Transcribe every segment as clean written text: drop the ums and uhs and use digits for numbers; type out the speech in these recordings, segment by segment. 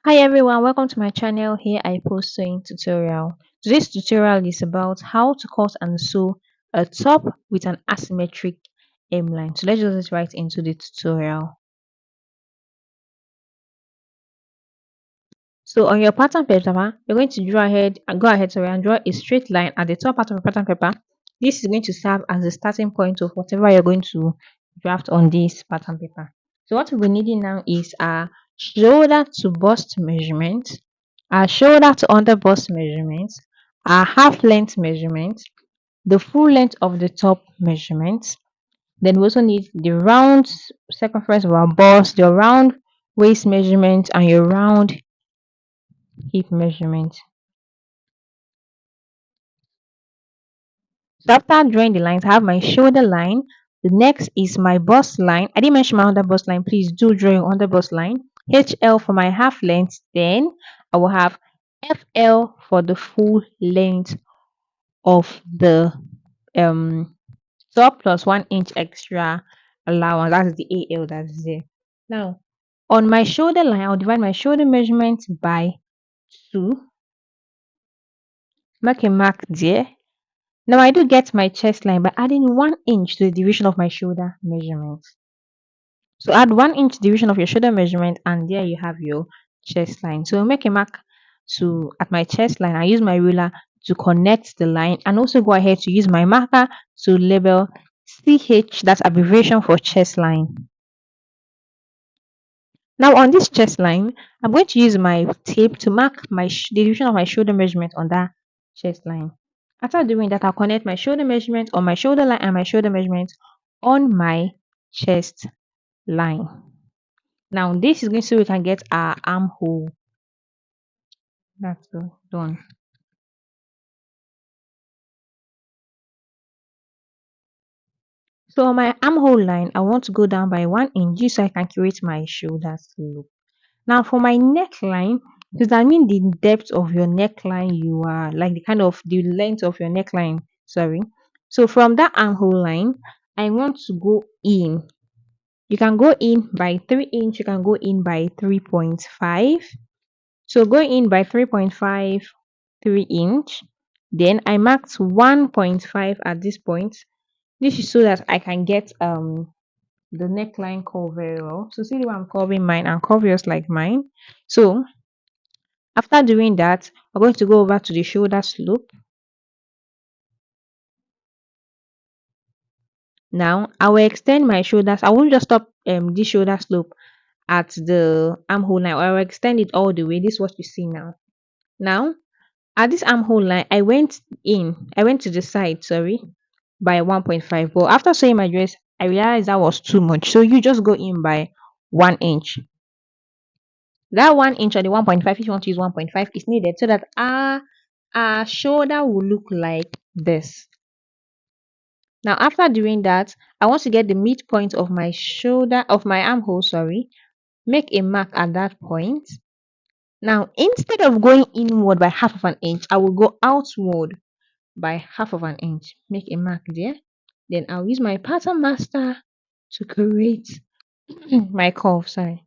Hi everyone, welcome to my channel. Here I post sewing tutorial. Today's tutorial is about how to cut and sew a top with an asymmetric hemline. So let's just get right into the tutorial. So on your pattern paper, you're going to go ahead and draw a straight line at the top part of the pattern paper. This is going to serve as the starting point of whatever you're going to draft on this pattern paper. So what we'll be needing now is our shoulder to bust measurement, our shoulder to under bust measurement, our half length measurement, the full length of the top measurement. Then we also need the round circumference of our bust, your round waist measurement, and your round hip measurement. So after drawing the lines, I have my shoulder line. The next is my bust line. I didn't mention my under bust line. Please do draw your under bust line. HL for my half length. Then I will have FL for the full length of the um top plus 1 inch extra allowance. That's the AL that's there. Now on my shoulder line, I'll divide my shoulder measurement by 2. Make a mark there. Now I do get my chest line by adding 1 inch to the division of my shoulder measurement. So add 1 inch division of your shoulder measurement and there you have your chest line. So make a mark to at my chest line. I use my ruler to connect the line and also go ahead to use my marker to label CH, that's abbreviation for chest line. Now on this chest line, I'm going to use my tape to mark the division of my shoulder measurement on that chest line. After doing that, I'll connect my shoulder measurement on my shoulder line and my shoulder measurement on my chest line. Now this is going so we can get our armhole. That's done. So on my armhole line, I want to go down by 1 inch just so I can create my shoulder slope. Now for my neckline, does that mean the depth of your neckline you are like the length of your neckline? Sorry. So from that armhole line, I want to go in. You can go in by 3 inch, you can go in by 3.5. So go in by 3.5, 3 inch. Then I marked 1.5 at this point. This is so that I can get the neckline curve very well. So see the way I'm curving mine and curve yours like mine. So after doing that, we're going to go over to the shoulder slope. Now I will extend my shoulders. I won't just stop this shoulder slope at the armhole line. I will extend it all the way. This is what you see now. Now at this armhole line, I went to the side, sorry, by 1.5. But after sewing my dress, I realized that was too much. So you just go in by 1 inch. That 1 inch or the 1.5, if you want to use 1.5, is needed so that our shoulder will look like this. Now, after doing that, I want to get the midpoint of my armhole, sorry. Make a mark at that point. Now, instead of going inward by half of an inch, I will go outward by half of an inch. Make a mark there. Then I'll use my pattern master to create my curve, sorry.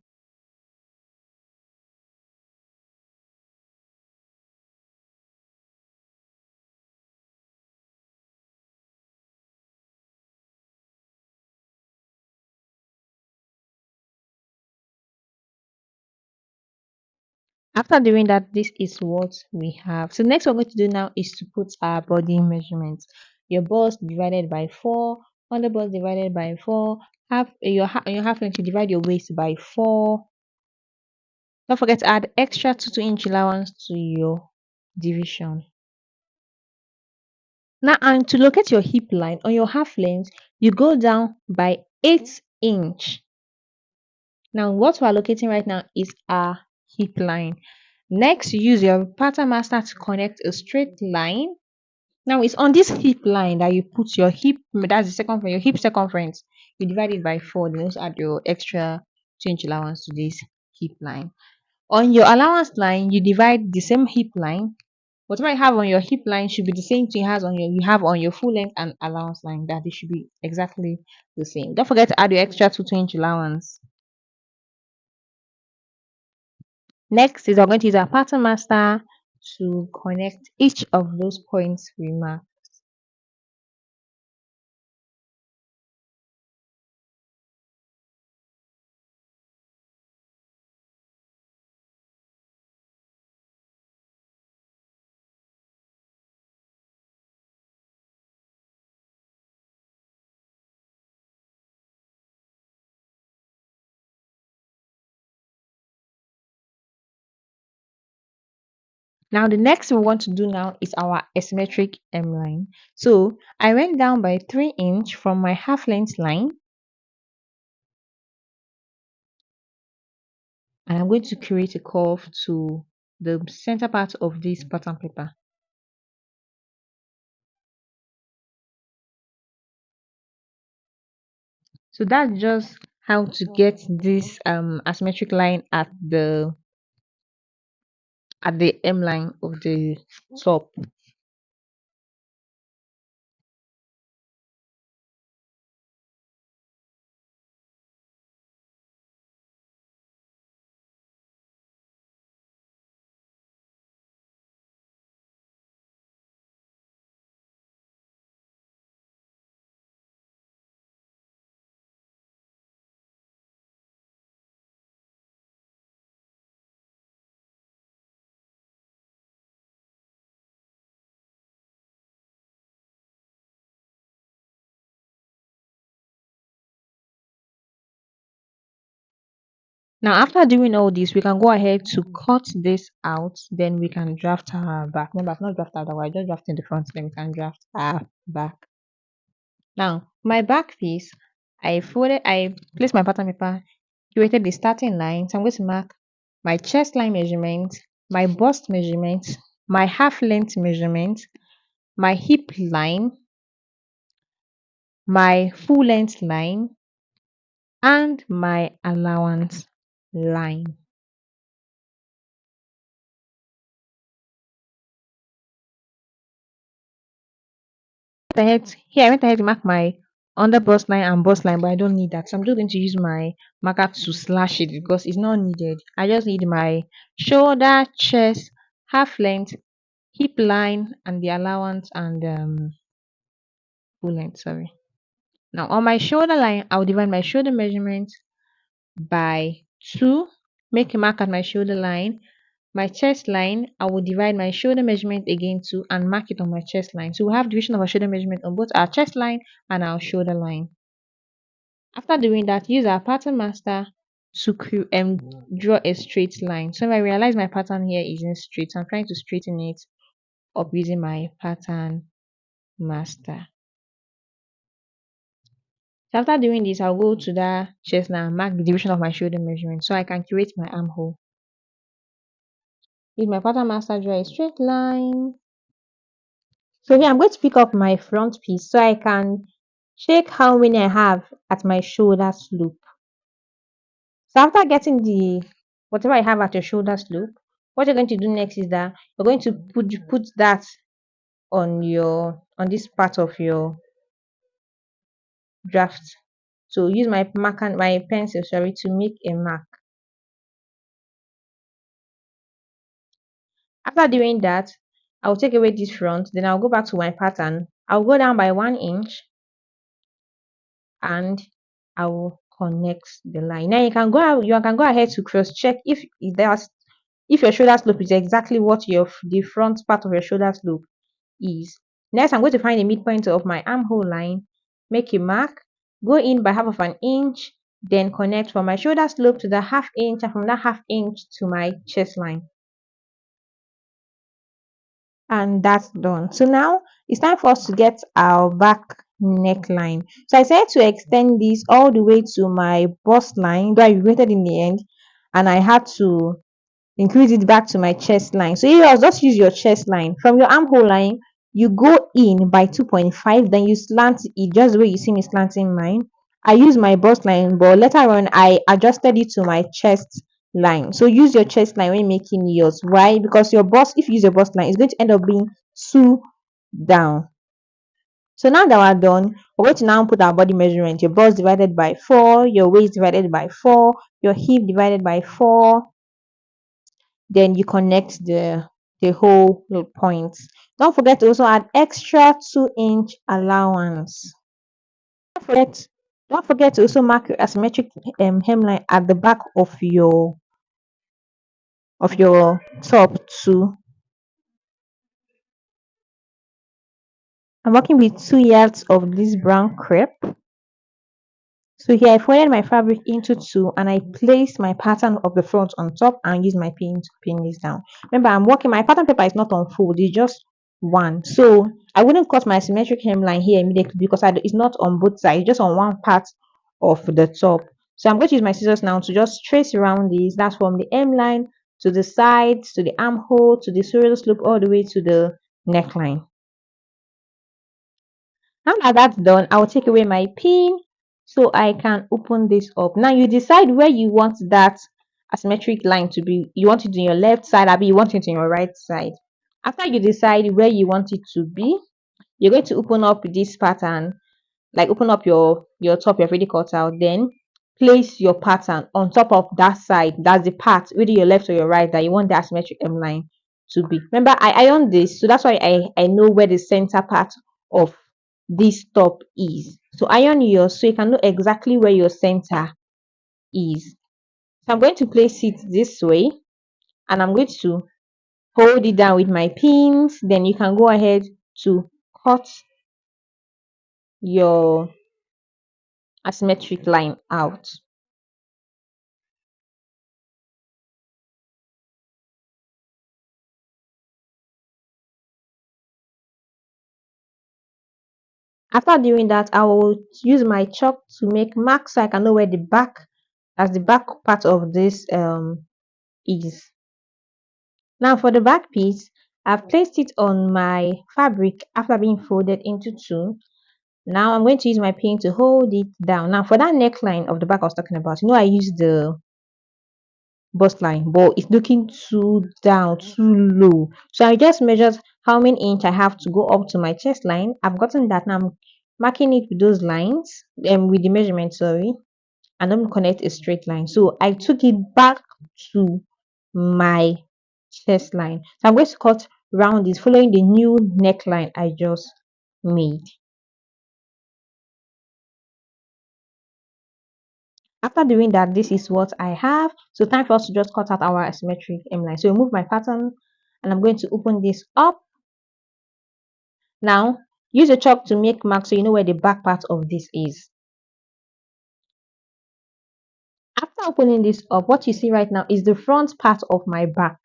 After doing that, this is what we have. So next we're going to do now is to put our body measurements. Your bust divided by 4, under bust divided by 4, your half length you divide your waist by 4. Don't forget to add extra 2 inch allowance to your division. Now, and to locate your hip line on your half length, you go down by 8 inch. Now, what we're locating right now is our hip line. Next, you use your pattern master to connect a straight line. Now, it's on this hip line that you put your hip, that's the circumference, your hip circumference. You divide it by 4, then also add your extra 2 inch allowance to this hip line. On your allowance line, you divide the same hip line. Whatever you have on your hip line should be the same thing you have on your full length and allowance line. That it should be exactly the same. Don't forget to add your extra 2 inch allowance. Next is we're going to use our pattern master to connect each of those points we mark. Now the next we want to do now is our asymmetric hemline. So I went down by 3 inch from my half length line, and I'm going to create a curve to the center part of this pattern paper. So that's just how to get this asymmetric line at the hemline of the top. Now after doing all this, we can go ahead to cut this out, then we can draft our back. Remember, I've not drafted our back, I just drafting the front, then we can draft our back. Now, my back piece, I placed my pattern paper, created the starting line. So I'm going to mark my chest line measurement, my bust measurement, my half length measurement, my hip line, my full length line, and my allowance line. I went ahead to mark my under bust line and bust line, but I don't need that. So I'm just going to use my marker to slash it because it's not needed. I just need my shoulder, chest, half length, hip line, and the allowance and full length. Sorry. Now on my shoulder line, I'll divide my shoulder measurement by 2. Make a mark at my shoulder line. My chest line, I will divide my shoulder measurement again too and mark it on my chest line. So we have division of our shoulder measurement on both our chest line and our shoulder line. After doing that, use our pattern master to draw a straight line. So if I realize my pattern here isn't straight, so I'm trying to straighten it up using my pattern master. So after doing this, I'll go to that chest line and mark the division of my shoulder measurement so I can create my armhole. Use my pattern master, draw a straight line. So here I'm going to pick up my front piece so I can check how many I have at my shoulder slope. So after getting the whatever I have at your shoulder slope, what you're going to do next is that you're going to put that on this part of your draft. So use my pencil, sorry, to make a mark. After doing that, I'll take away this front, then I'll go back to my pattern. I'll go down by 1 inch and I will connect the line. Now you can go ahead to cross check if your shoulder slope is exactly what the front part of your shoulder slope is. Next, I'm going to find the midpoint of my armhole line, make a mark, go in by half of an inch, then connect from my shoulder slope to the half inch and from that half inch to my chest line. And that's done. So now it's time for us to get our back neckline. So I decided to extend this all the way to my bust line, though I regretted in the end, and I had to increase it back to my chest line. So you just use your chest line. From your armhole line, you go in by 2.5, then you slant it just the way you see me slanting mine. I use my bust line, but later on I adjusted it to my chest line. So use your chest line when making yours. Why? Because your bust, if you use your bust line, it's going to end up being too down. So now that we're done, we're going to now put our body measurement. Your bust divided by 4, your waist divided by 4, your hip divided by 4, Then you connect the whole little points. Don't forget to also add extra 2-inch allowance. Don't forget, don't forget to also mark your asymmetric hemline at the back of your top too. I'm working with 2 yards of this brown crepe. So here I folded my fabric into two and I placed my pattern of the front on top and use my pin to pin this down. Remember, I'm working, my pattern paper is not on fold, it's just one. So I wouldn't cut my symmetric hemline here immediately because it's not on both sides, it's just on one part of the top. So I'm going to use my scissors now to just trace around this. That's from the hemline to the sides, to the armhole, to the shoulder slope, all the way to the neckline. Now that that's done, I'll take away my pin so I can open this up. Now you decide where you want that asymmetric line to be. You want it on your left side, or you want it on your right side. After you decide where you want it to be, you're going to open up this pattern, like open up your top you've already cut out. Then place your pattern on top of that side. That's the part, whether your left or your right, that you want the asymmetric line to be. Remember, I ironed this, so that's why I know where the center part of this top is. So iron yours so you can know exactly where your center is. So I'm going to place it this way and I'm going to hold it down with my pins. Then you can go ahead to cut your asymmetric line out. After doing that, I will use my chalk to make marks so I can know where the back part of this is. Now for the back piece, I've placed it on my fabric after being folded into two. Now I'm going to use my pin to hold it down. Now for that neckline of the back I was talking about, I used the bust line, but it's looking too down, too low. So I just measured how many inch I have to go up to my chest line. I've gotten that. Now I'm marking it with those lines, with the measurement, sorry, and I'm connect a straight line. So I took it back to my chest line. So I'm going to cut round this following the new neckline I just made. After doing that, this is what I have. So time for us to just cut out our asymmetric hemline. So remove my pattern and I'm going to open this up. Now use a chalk to make marks so you know where the back part of this is. After opening this up, what you see right now is the front part of my back.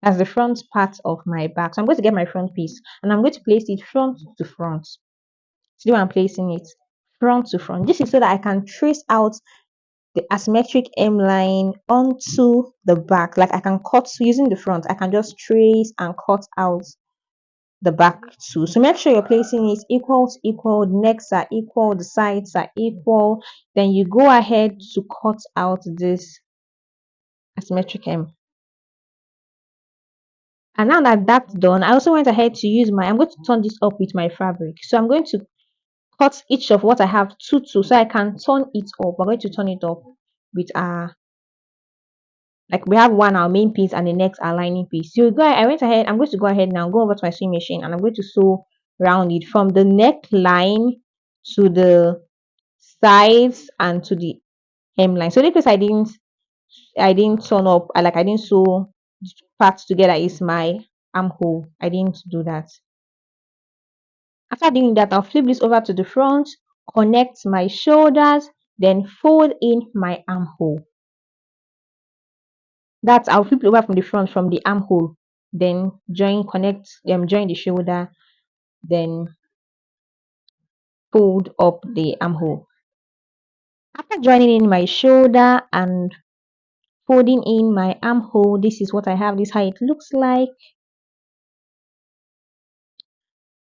That's the front part of my back. So I'm going to get my front piece and I'm going to place it front to front. See where I'm placing it? Front to front. This is so that I can trace out the asymmetric hemline onto the back. Like I can cut using the front, I can just trace and cut out the back too. So make sure you're placing it equal to equal, the necks are equal, the sides are equal. Then you go ahead to cut out this asymmetric hem. And now that that's done, I also went ahead to use I'm going to turn this up with my fabric. So I'm going to cut each of what I have two so I can turn it up. We're going to turn it up with our, like we have one our main piece and the next our lining piece. So I went ahead, I'm going to go ahead now, go over to my sewing machine and I'm going to sew round it from the neckline to the sides and to the hemline. So because I didn't turn up, I didn't sew parts together is my armhole. I didn't do that. After doing that, I'll flip this over to the front, connect my shoulders, then fold in my armhole. That's I'll flip it over from the front from the armhole, then join the shoulder, then fold up the armhole. After joining in my shoulder and folding in my armhole, this is what I have. This is how it looks like.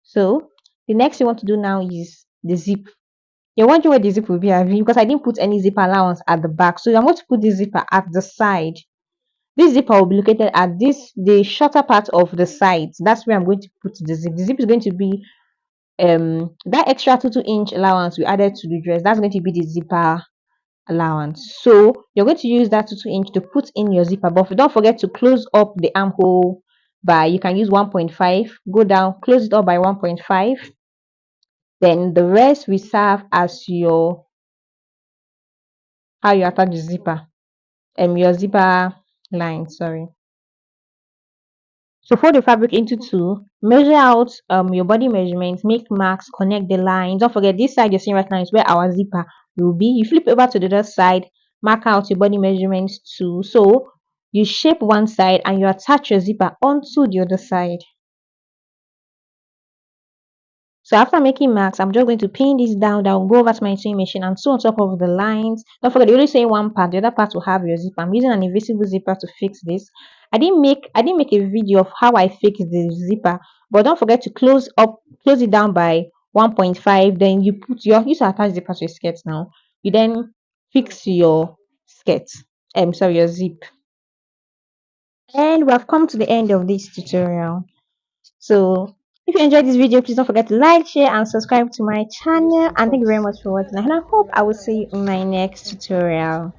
So the next you want to do now is the zip. You're wondering where the zip will be, because I didn't put any zip allowance at the back. So I'm going to put the zipper at the side. This zipper will be located at the shorter part of the sides. That's where I'm going to put the zip. The zip is going to be that extra 2 inch allowance we added to the dress. That's going to be the zipper allowance. So you're going to use that 2 inch to put in your zipper, but don't forget to close up the armhole by, you can use 1.5, go down, close it up by 1.5. Then the rest will serve as your, how you attach the zipper, your zipper line, sorry. So fold the fabric into two, measure out your body measurements, make marks, connect the lines. Don't forget, this side you're seeing right now is where our zipper will be. You flip over to the other side, mark out your body measurements too. So you shape one side and you attach your zipper onto the other side. So after making marks, I'm just going to pin this down. I'll go over to my sewing machine and sew on top of the lines. Don't forget, you only sew one part, the other part will have your zipper. I'm using an invisible zipper to fix this. I didn't make a video of how I fix the zipper, but don't forget to close it down by 1.5. Then you use to attach zipper to your skirt now. You then fix your skirt. Sorry, your zip. And we have come to the end of this tutorial. So if you enjoyed this video, please don't forget to like, share, and subscribe to my channel. And thank you very much for watching. And I hope I will see you in my next tutorial.